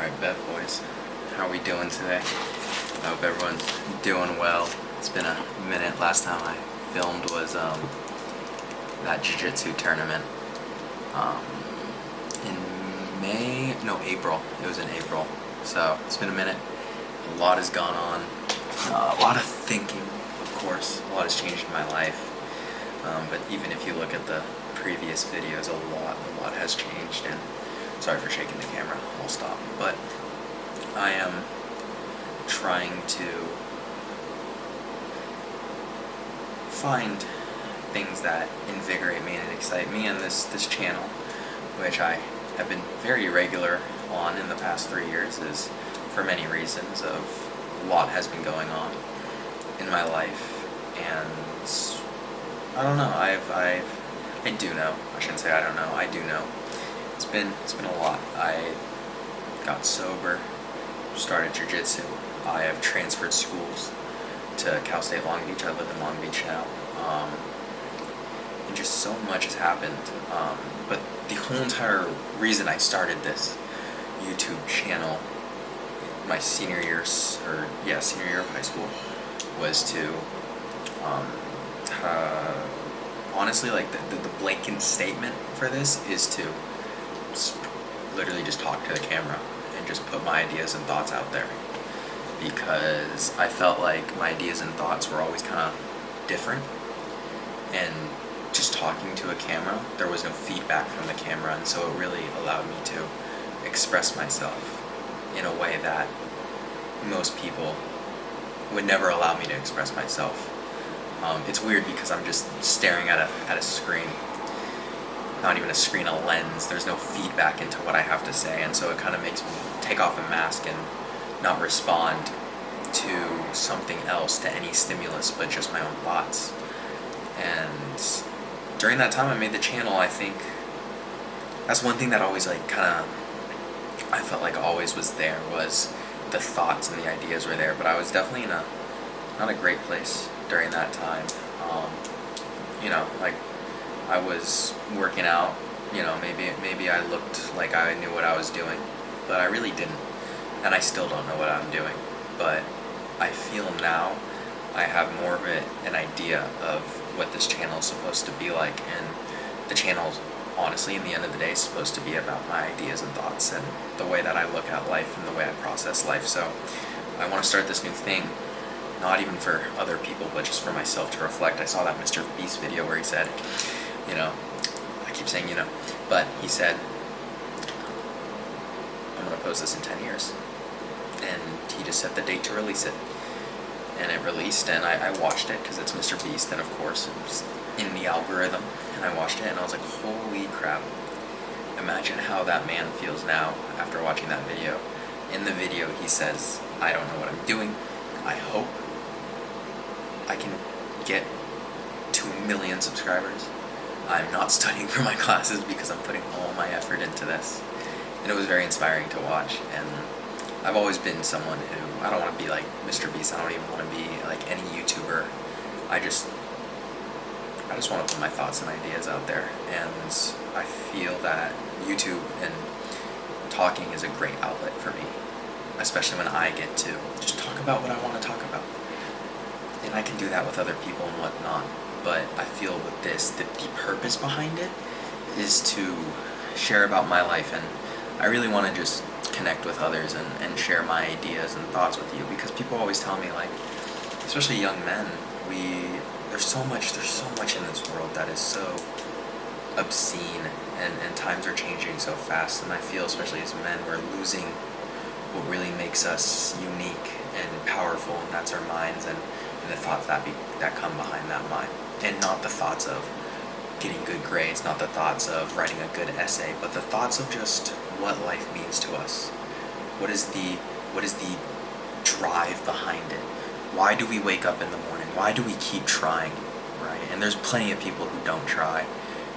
Alright, bet boys. How are we doing today? I hope everyone's doing well. It's been a minute. Last time I filmed was that jiu-jitsu tournament in April. It was in April. So it's been a minute. A lot has gone on. A lot of thinking, of course. A lot has changed in my life. But even if you look at the previous videos, a lot has changed. And sorry for shaking the camera. I'll stop. But I am trying to find things that invigorate me and excite me, and this channel, which I have been very regular on in the past 3 years, is for many reasons. A lot has been going on in my life, and I don't know. I do know. I shouldn't say I don't know. I do know. It's been a lot. I got sober, started jiu-jitsu. I have transferred schools to Cal State Long Beach. I live in Long Beach now. And just so much has happened. But the whole entire reason I started this YouTube channel my senior year of high school was to honestly, like, the blanket statement for this is to literally just talk to the camera and just put my ideas and thoughts out there, because I felt like my ideas and thoughts were always kind of different, and just talking to a camera, there was no feedback from the camera, and so it really allowed me to express myself in a way that most people would never allow me to express myself. It's weird because I'm just staring at a screen, not even a screen, a lens. There's no feedback into what I have to say, and so it kind of makes me take off a mask and not respond to something else, to any stimulus, but just my own thoughts. And during that time I made the channel, I think that's one thing that always, like, kind of, I felt like always was there, was the thoughts and the ideas were there, but I was definitely in not a great place during that time. Like, I was working out, maybe I looked like I knew what I was doing, but I really didn't, and I still don't know what I'm doing. But I feel now I have more of an idea of what this channel is supposed to be like, and the channel, honestly, in the end of the day, is supposed to be about my ideas and thoughts and the way that I look at life and the way I process life. So I want to start this new thing, not even for other people, but just for myself to reflect. I saw that Mr. Beast video where he said, I keep saying but he said, I'm going to post this in 10 years. And he just set the date to release it. And it released, and I watched it because it's Mr. Beast, and of course it was in the algorithm, and I watched it, and I was like, holy crap. Imagine how that man feels now after watching that video. In the video he says, I don't know what I'm doing. I hope I can get to 1 million subscribers. I'm not studying for my classes because I'm putting all my effort into this. And it was very inspiring to watch. And I've always been someone who, I don't want to be like Mr. Beast. I don't even want to be like any YouTuber. I just want to put my thoughts and ideas out there. And I feel that YouTube and talking is a great outlet for me, especially when I get to just talk about what I want to talk about. And I can do that with other people and whatnot. But I feel with this, the purpose behind it is to share about my life, and I really want to just connect with others and share my ideas and thoughts with you, because people always tell me, like, especially young men, there's so much in this world that is so obscene, and times are changing so fast, and I feel, especially as men, we're losing what really makes us unique and powerful, and that's our minds and the thoughts that come behind that mind, and not the thoughts of getting good grades, not the thoughts of writing a good essay, but the thoughts of just what life means to us. What is the drive behind it? Why do we wake up in the morning? Why do we keep trying, right? And there's plenty of people who don't try,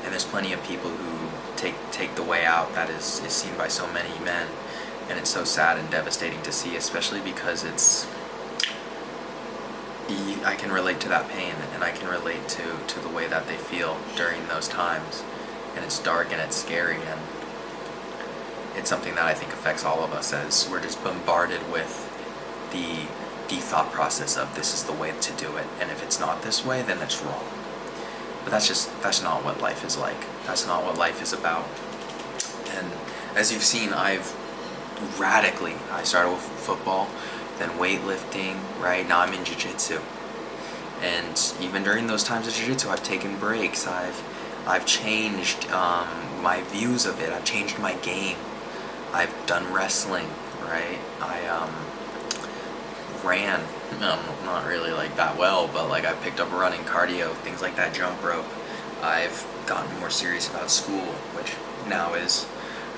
and there's plenty of people who take the way out that is seen by so many men, and it's so sad and devastating to see, especially because I can relate to that pain, and I can relate to the way that they feel during those times, and it's dark and it's scary, and it's something that I think affects all of us, as we're just bombarded with the thought process of this is the way to do it, and if it's not this way, then it's wrong. But that's not what life is like. That's not what life is about. And as you've seen, I started with football, then weightlifting, right? Now I'm in jiu-jitsu. And even during those times of jiu-jitsu, I've taken breaks. I've changed my views of it. I've changed my game. I've done wrestling, right? I ran, not really like that well, but like I picked up running, cardio, things like that, jump rope. I've gotten more serious about school, which now is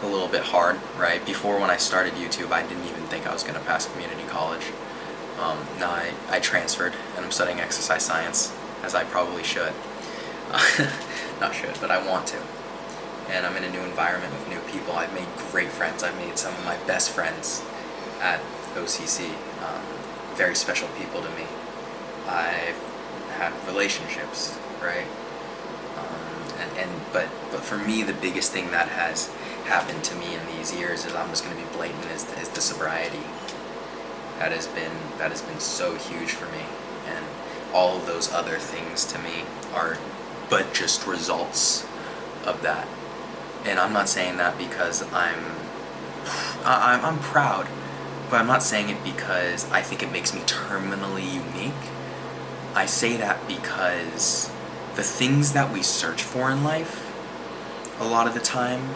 a little bit hard, right? Before, when I started YouTube, I didn't even think I was going to pass community college. Now I transferred and I'm studying exercise science, as I probably should. Not should, but I want to. And I'm in a new environment with new people. I've made great friends. I've made some of my best friends at OCC. Very special people to me. I've had relationships, right? But for me, the biggest thing that has happened to me in these years, is I'm just going to be blatant, is the sobriety. That has been so huge for me, and all of those other things to me are but just results of that. And I'm not saying that because I'm proud, but I'm not saying it because I think it makes me terminally unique. I say that because the things that we search for in life, a lot of the time,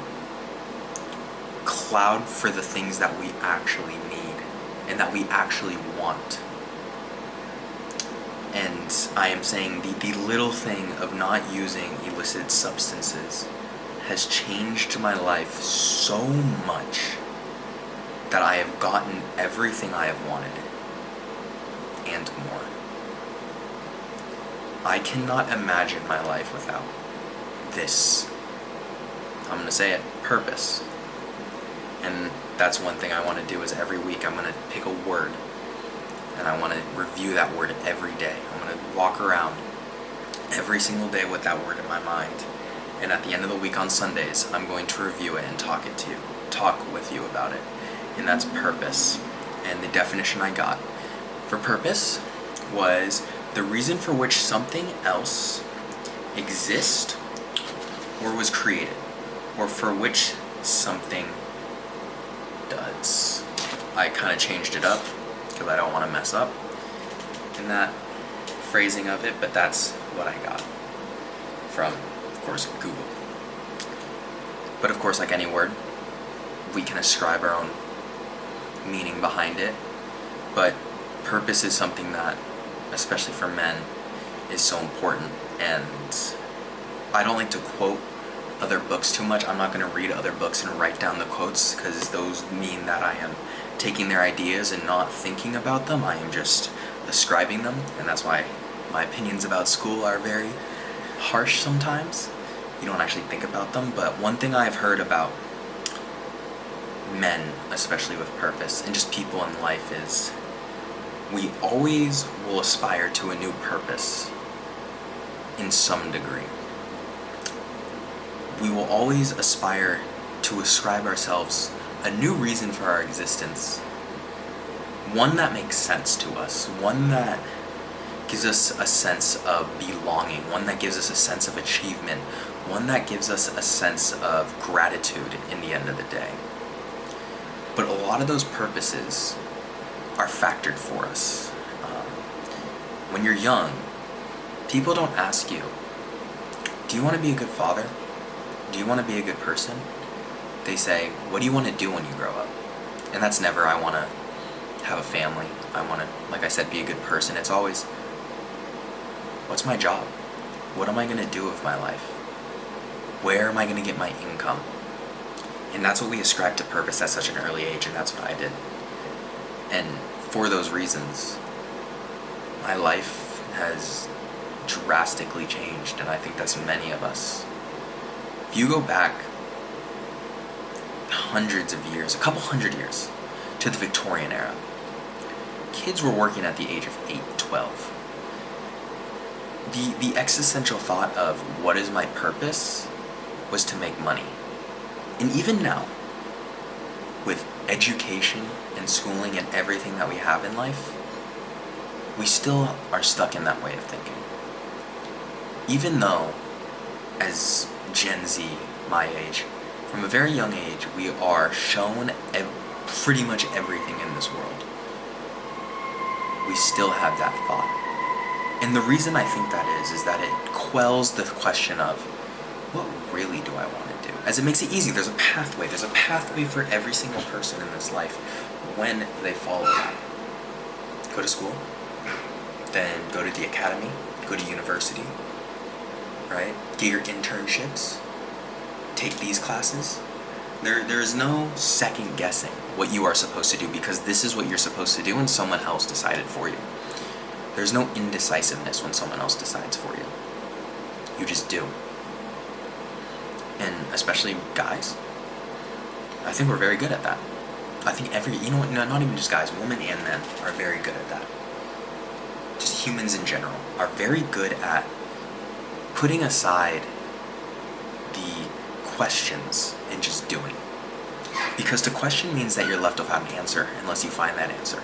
cloud for the things that we actually need and that we actually want. And I am saying the little thing of not using illicit substances has changed my life so much that I have gotten everything I have wanted and more. I cannot imagine my life without this, I'm going to say it, purpose. And that's one thing I want to do, is every week I'm going to pick a word and I want to review that word every day. I'm going to walk around every single day with that word in my mind. And at the end of the week on Sundays, I'm going to review it and talk with you about it. And that's purpose. And the definition I got for purpose was the reason for which something else exists or was created, or for which something does. I kind of changed it up because I don't want to mess up in that phrasing of it, but that's what I got from, of course, Google. But of course, like any word, we can ascribe our own meaning behind it. But purpose is something that, especially for men, is so important. And I don't like to quote other books too much. I'm not going to read other books and write down the quotes, because those mean that I am taking their ideas and not thinking about them. I am just ascribing them, and that's why my opinions about school are very harsh sometimes. You don't actually think about them. But one thing I've heard about men, especially with purpose, and just people in life, is we always will aspire to a new purpose in some degree. We will always aspire to ascribe ourselves a new reason for our existence, one that makes sense to us, one that gives us a sense of belonging, one that gives us a sense of achievement, one that gives us a sense of gratitude in the end of the day. But a lot of those purposes are factored for us. When you're young, people don't ask you, do you want to be a good father? Do you want to be a good person? They say, what do you want to do when you grow up? And that's never, I want to have a family. I want to, like I said, be a good person. It's always, what's my job? What am I going to do with my life? Where am I going to get my income? And that's what we ascribe to purpose at such an early age, and that's what I did. And for those reasons, my life has drastically changed, and I think that's many of us. If you go back hundreds of years, a couple hundred years, to the Victorian era, kids were working at the age of 8, 12. The existential thought of what is my purpose was to make money. And even now, with education and schooling and everything that we have in life, we still are stuck in that way of thinking. Even though, as Gen Z, my age, from a very young age, we are shown pretty much everything in this world, we still have that thought. And the reason I think that is that it quells the question of, what really do I want to do? As it makes it easy, there's a pathway. There's a pathway for every single person in this life when they follow that. Go to school, then go to the academy, go to university, right? Get your internships, take these classes. There is no second guessing what you are supposed to do, because this is what you're supposed to do and someone else decided for you. There's no indecisiveness when someone else decides for you. You just do. And especially guys, I think we're very good at that. I think not even just guys, women and men are very good at that. Just humans in general are very good at putting aside the questions and just doing. Because to question means that you're left without an answer unless you find that answer.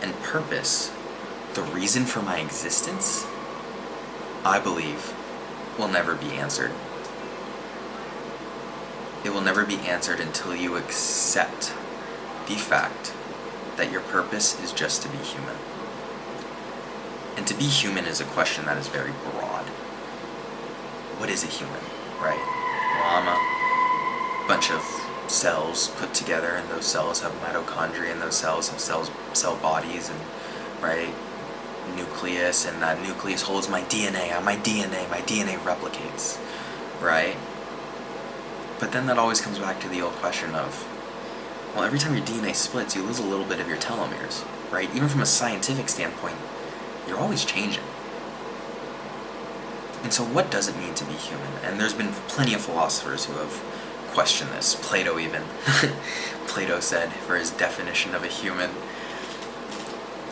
And purpose, the reason for my existence, I believe, will never be answered. It will never be answered until you accept the fact that your purpose is just to be human. And to be human is a question that is very broad. What is a human, right? Well, I'm a bunch of cells put together, and those cells have mitochondria, and those cells have cell bodies, and right, nucleus, and that nucleus holds my DNA. My DNA replicates, right? But then that always comes back to the old question of, well, every time your DNA splits, you lose a little bit of your telomeres, right? Even from a scientific standpoint, you're always changing. And so what does it mean to be human? And there's been plenty of philosophers who have questioned this. Plato even. Plato said, for his definition of a human,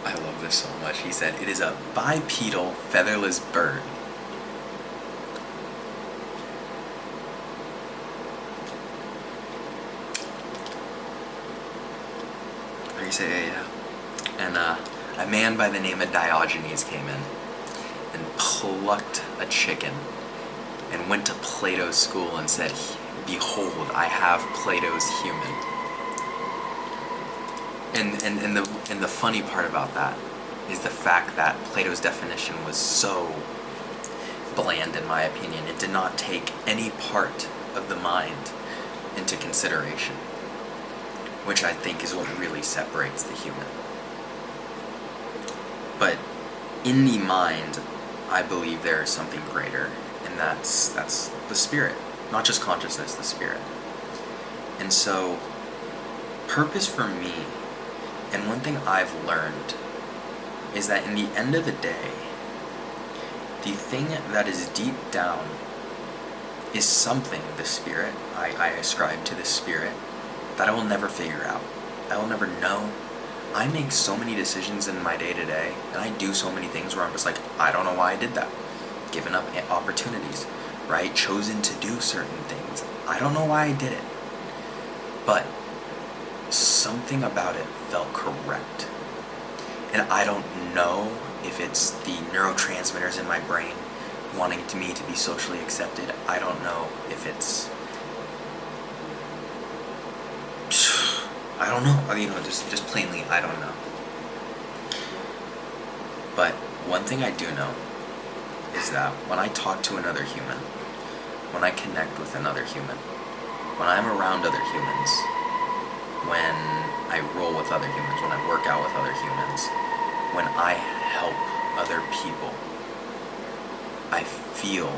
I love this so much, he said, it is a bipedal, featherless bird. He said, yeah. And a man by the name of Diogenes came in and plucked a chicken and went to Plato's school and said, behold, I have Plato's human. And the funny part about that is the fact that Plato's definition was so bland, in my opinion. It did not take any part of the mind into consideration, which I think is what really separates the human. But in the mind, I believe there is something greater, and that's the spirit. Not just consciousness, the spirit. And so, purpose for me, and one thing I've learned, is that in the end of the day, the thing that is deep down is something, the spirit, I ascribe to the spirit, that I will never figure out. I will never know. I make so many decisions in my day-to-day, and I do so many things where I'm just like, I don't know why I did that. Given up opportunities, right? Chosen to do certain things. I don't know why I did it. But something about it felt correct. And I don't know if it's the neurotransmitters in my brain wanting me to be socially accepted. I don't know if it's... I don't know. Just plainly, I don't know. But one thing I do know is that when I talk to another human, when I connect with another human, when I'm around other humans, when I roll with other humans, when I work out with other humans, when I help other people, I feel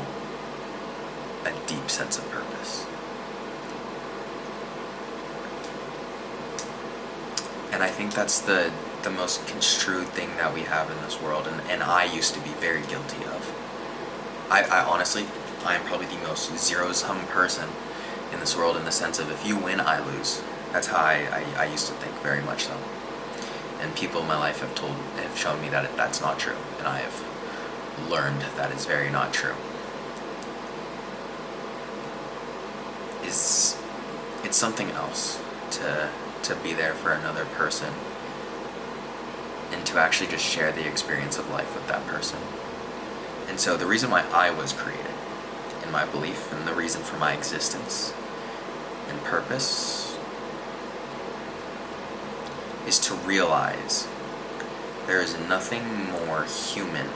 a deep sense of purpose. And I think that's the most construed thing that we have in this world, and I used to be very guilty of. I honestly, I am probably the most zero-sum person in this world, in the sense of if you win, I lose. That's how I used to think, very much so. And people in my life have shown me that that's not true, and I have learned that it's very not true. It's something else. to be there for another person and to actually just share the experience of life with that person. And so the reason why I was created, in my belief, and the reason for my existence and purpose is to realize there is nothing more human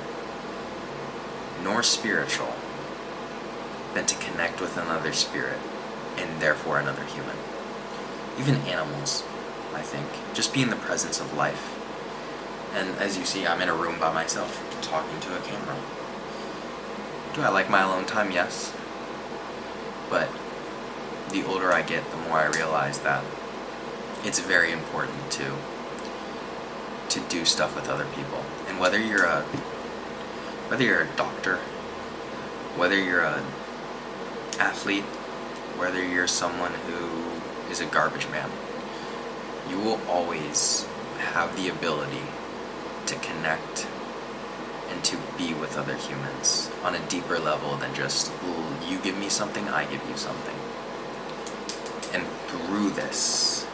nor spiritual than to connect with another spirit and therefore another human. Even animals, I think, just be in the presence of life. And as you see, I'm in a room by myself, talking to a camera. Do I like my alone time? Yes. But the older I get, the more I realize that it's very important to do stuff with other people. And whether you're a doctor, whether you're an athlete, whether you're someone who is a garbage man, you will always have the ability to connect and to be with other humans on a deeper level than just, you give me something, I give you something. And through this,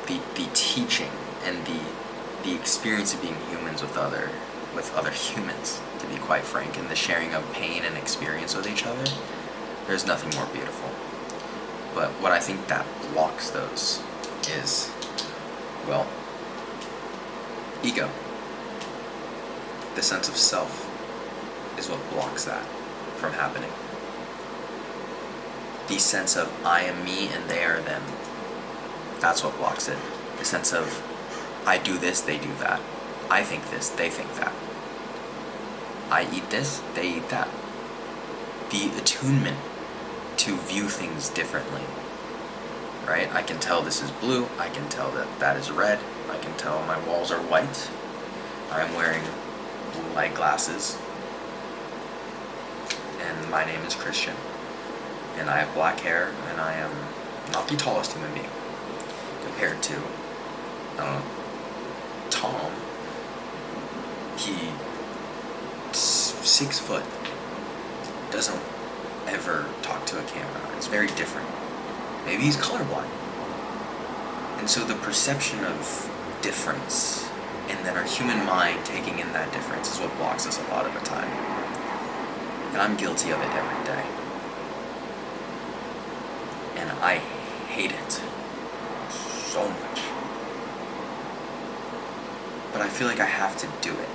the teaching and the experience of being humans with other humans, to be quite frank, and the sharing of pain and experience with each other, there's nothing more beautiful. But what I think that blocks those is, well, ego. The sense of self is what blocks that from happening. The sense of I am me and they are them. That's what blocks it. The sense of I do this, they do that. I think this, they think that. I eat this, they eat that. The attunement to view things differently. Right? I can tell this is blue, I can tell that that is red, I can tell my walls are white. I'm wearing blue light glasses. And my name is Christian. And I have black hair, and I am not the tallest human being. Compared to, I don't know, Tom. He 6 foot, doesn't ever talk to a camera. It's very different. Maybe he's colorblind. And so the perception of difference and then our human mind taking in that difference is what blocks us a lot of the time. And I'm guilty of it every day. And I hate it so much. But I feel like I have to do it.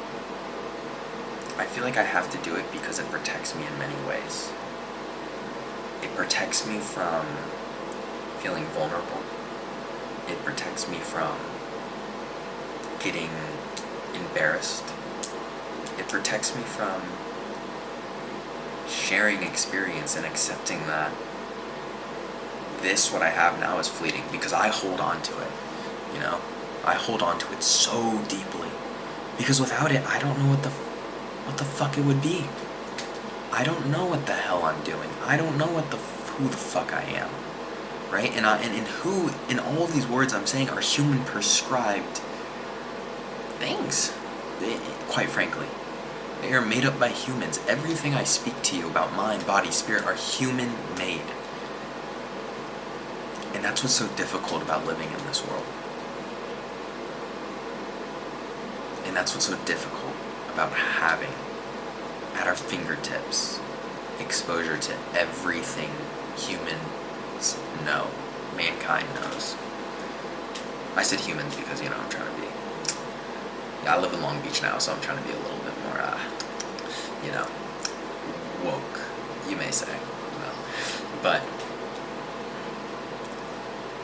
I feel like I have to do it because it protects me in many ways. It protects me from feeling vulnerable. It protects me from getting embarrassed. It protects me from sharing experience and accepting that this, what I have now, is fleeting, because I hold on to it, you know? I hold on to it so deeply, because without it, I don't know what the fuck it would be. I don't know what the hell I'm doing. I don't know who the fuck I am, right? And who, in all of these words I'm saying, are human prescribed things, quite frankly. They are made up by humans. Everything I speak to you about mind, body, spirit are human made. And that's what's so difficult about living in this world. And that's what's so difficult about having at our fingertips exposure to everything humans know, mankind knows. I said humans because, I'm trying to be, I live in Long Beach now, so I'm trying to be a little bit more, woke, you may say. But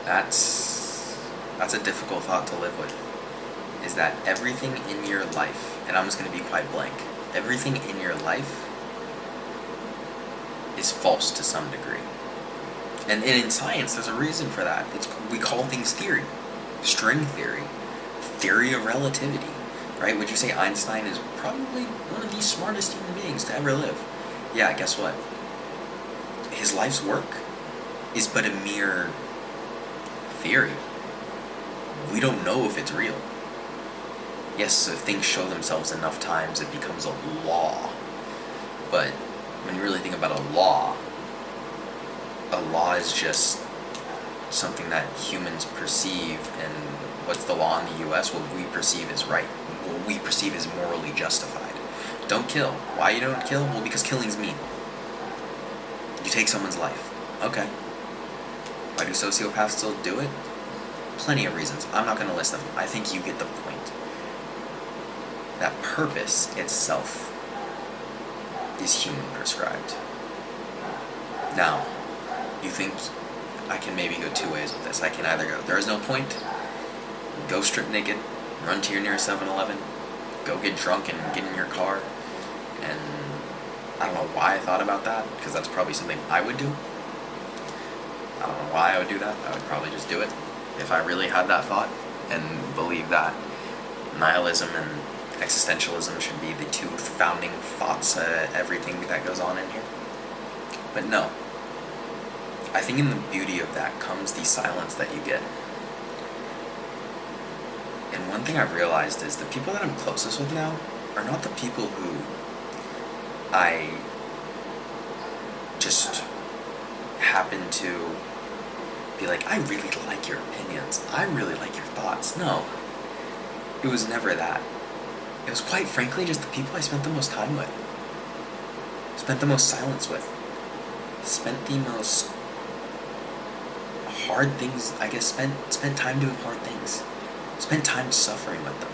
that's a difficult thought to live with, is that everything in your life, and I'm just going to be quite blank, everything in your life is false to some degree. And in science, there's a reason for that. We call things theory. String theory. Theory of relativity. Right? Would you say Einstein is probably one of the smartest human beings to ever live? Yeah, guess what? His life's work is but a mere theory. We don't know if it's real. Yes, if things show themselves enough times, it becomes a law. But when you really think about a law is just something that humans perceive, and what's the law in the US, what we perceive is right, what we perceive is morally justified. Don't kill. Why you don't kill? Well, because killing's mean. You take someone's life. Okay. Why do sociopaths still do it? Plenty of reasons. I'm not going to list them. I think you get the point. That purpose itself is human prescribed. Now, you think I can maybe go two ways with this. I can either go, there is no point, go strip naked, run to your nearest 7-Eleven, go get drunk and get in your car, and I don't know why I thought about that, because that's probably something I would do. I don't know why I would do that. I would probably just do it if I really had that thought and believe that nihilism and existentialism should be the two founding thoughts, everything that goes on in here. But no. I think in the beauty of that comes the silence that you get. And one thing I've realized is the people that I'm closest with now are not the people who I just happen to be like, I really like your opinions, I really like your thoughts. No. It was never that. It was quite frankly just the people I spent the most time with. Spent the most silence with. Spent the most hard things, I guess, spent time doing hard things. Spent time suffering with them.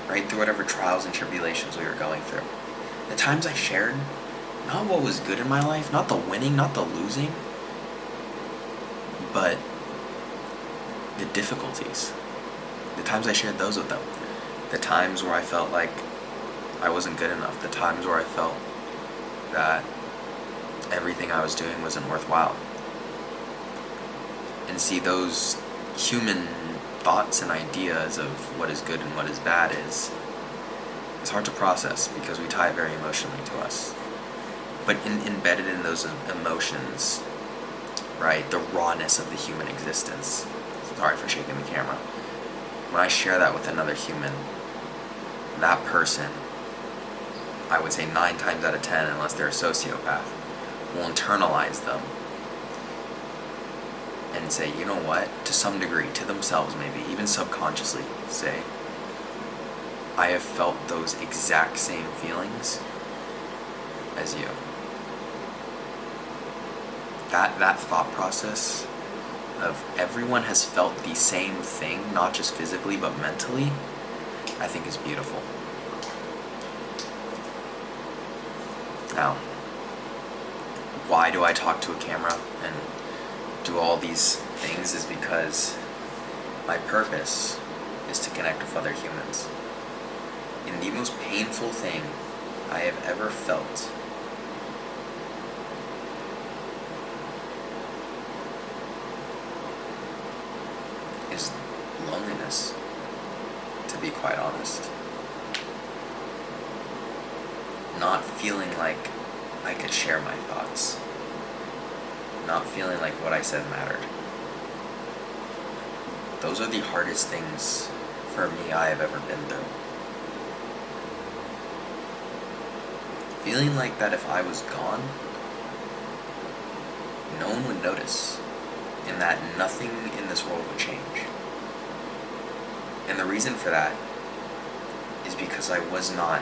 Right? Through whatever trials and tribulations we were going through. The times I shared, not what was good in my life, not the winning, not the losing, but the difficulties. The times I shared those with them. The times where I felt like I wasn't good enough. The times where I felt that everything I was doing wasn't worthwhile. And see, those human thoughts and ideas of what is good and what is bad is, it's hard to process because we tie it very emotionally to us. But embedded in those emotions, right, the rawness of the human existence. Sorry for shaking the camera. When I share that with another human, that person, I would say 9 times out of 10, unless they're a sociopath, will internalize them and say, you know what, to some degree, to themselves maybe, even subconsciously, say, I have felt those exact same feelings as you. That thought process of everyone has felt the same thing, not just physically but mentally, I think is beautiful. Now, why do I talk to a camera and do all these things is because my purpose is to connect with other humans. And the most painful thing I have ever felt is loneliness, to be quite honest. Not feeling like I could share my thoughts. Not feeling like what I said mattered. Those are the hardest things for me I have ever been through. Feeling like that if I was gone, no one would notice, and that nothing in this world would change. And the reason for that is because I was not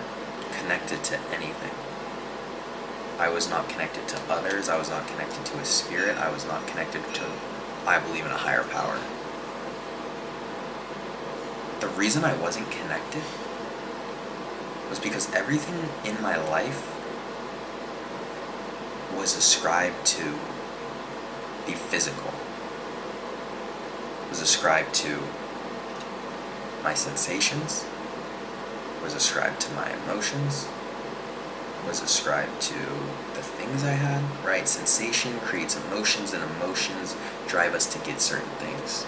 connected to anything. I was not connected to others, I was not connected to a spirit, I was not connected to, I believe in a higher power. The reason I wasn't connected was because everything in my life was ascribed to the physical. Was ascribed to my sensations, was ascribed to my emotions, was ascribed to the things I had, right? Sensation creates emotions, and emotions drive us to get certain things,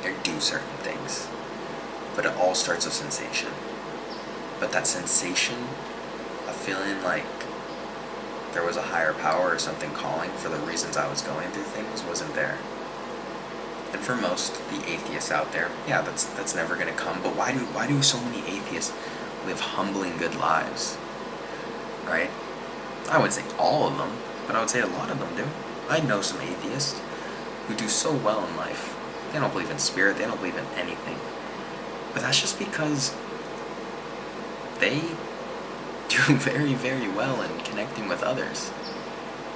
or do certain things. But it all starts with sensation. But that sensation of feeling like there was a higher power or something calling for the reasons I was going through things wasn't there. And for most, the atheists out there, yeah, that's never gonna come. But why do so many atheists live humbling good lives? Right? I wouldn't say all of them, but I would say a lot of them do. I know some atheists who do so well in life. They don't believe in spirit, they don't believe in anything. But that's just because they do very, very well in connecting with others.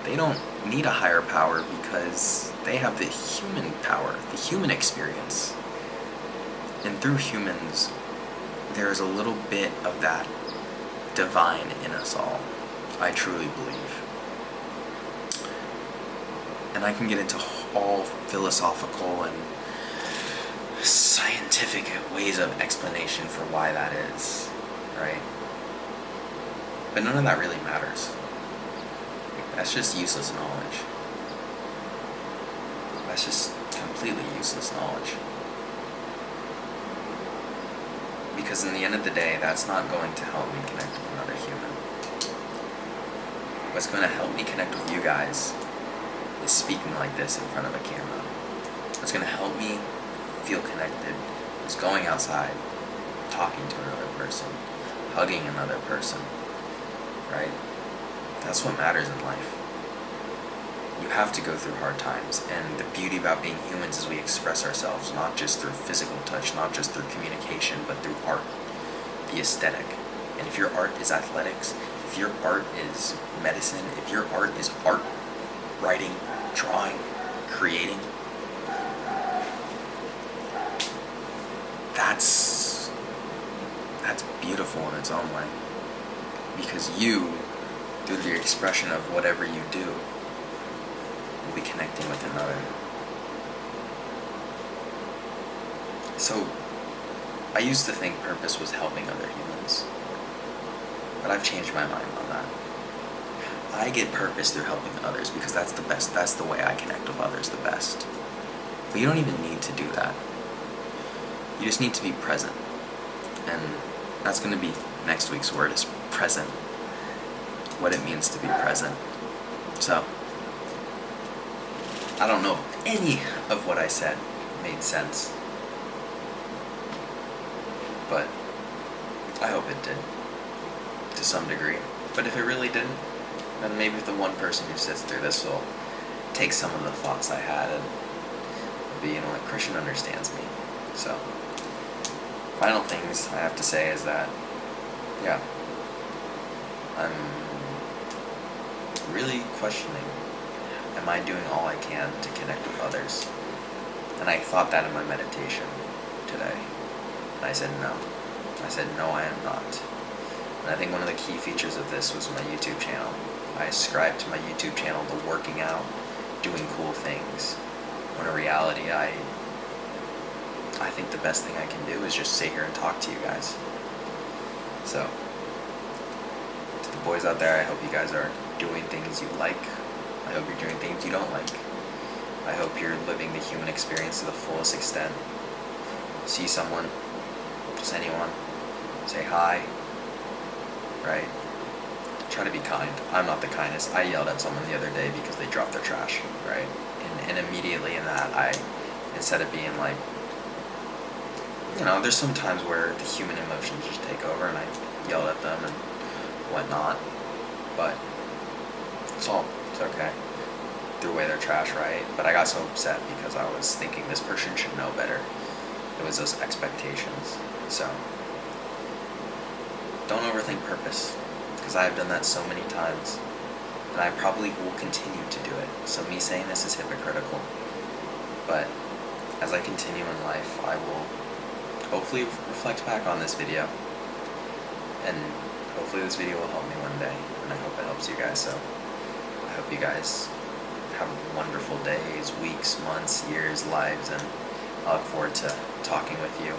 They don't need a higher power because they have the human power, the human experience. And through humans, there is a little bit of that divine in us all, I truly believe. And I can get into all philosophical and scientific ways of explanation for why that is, right? But none of that really matters. That's just useless knowledge. That's just completely useless knowledge. Because in the end of the day, that's not going to help me connect with another human. What's going to help me connect with you guys is speaking like this in front of a camera. What's going to help me feel connected is going outside, talking to another person, hugging another person, right? That's what matters in life. You have to go through hard times, and the beauty about being humans is we express ourselves not just through physical touch, not just through communication, but through art, the aesthetic. And if your art is athletics, if your art is medicine, if your art is art, writing, drawing, creating, that's beautiful in its own way. Because you, through the expression of whatever you do, will be connecting with another. So, I used to think purpose was helping other humans, but I've changed my mind on that. I get purpose through helping others because that's the best, that's the way I connect with others the best. But you don't even need to do that. You just need to be present. And that's going to be next week's word, is present. What it means to be present. So, I don't know if any of what I said made sense, but I hope it did, to some degree. But if it really didn't, then maybe the one person who sits through this will take some of the thoughts I had and be, like, Christian understands me. So, final things I have to say is that, yeah, I'm really questioning, am I doing all I can to connect with others? And I thought that in my meditation today. And I said no. I said no, I am not. And I think one of the key features of this was my YouTube channel. I ascribed to my YouTube channel the working out, doing cool things, when in reality I think the best thing I can do is just sit here and talk to you guys. So, to the boys out there, I hope you guys are doing things you like. I hope you're doing things you don't like. I hope you're living the human experience to the fullest extent. See someone, just anyone, say hi, right? Try to be kind. I'm not the kindest. I yelled at someone the other day because they dropped their trash, right? And immediately in that, instead of being like, there's some times where the human emotions just take over and I yelled at them and whatnot, but it's okay. Threw away their trash, right? But I got so upset because I was thinking this person should know better. It was those expectations. So, don't overthink purpose, because I have done that so many times, and I probably will continue to do it. So me saying this is hypocritical, but as I continue in life, I will hopefully reflect back on this video, and hopefully this video will help me one day, and I hope it helps you guys. So I hope you guys have wonderful days, weeks, months, years, lives, and I look forward to talking with you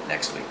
next week.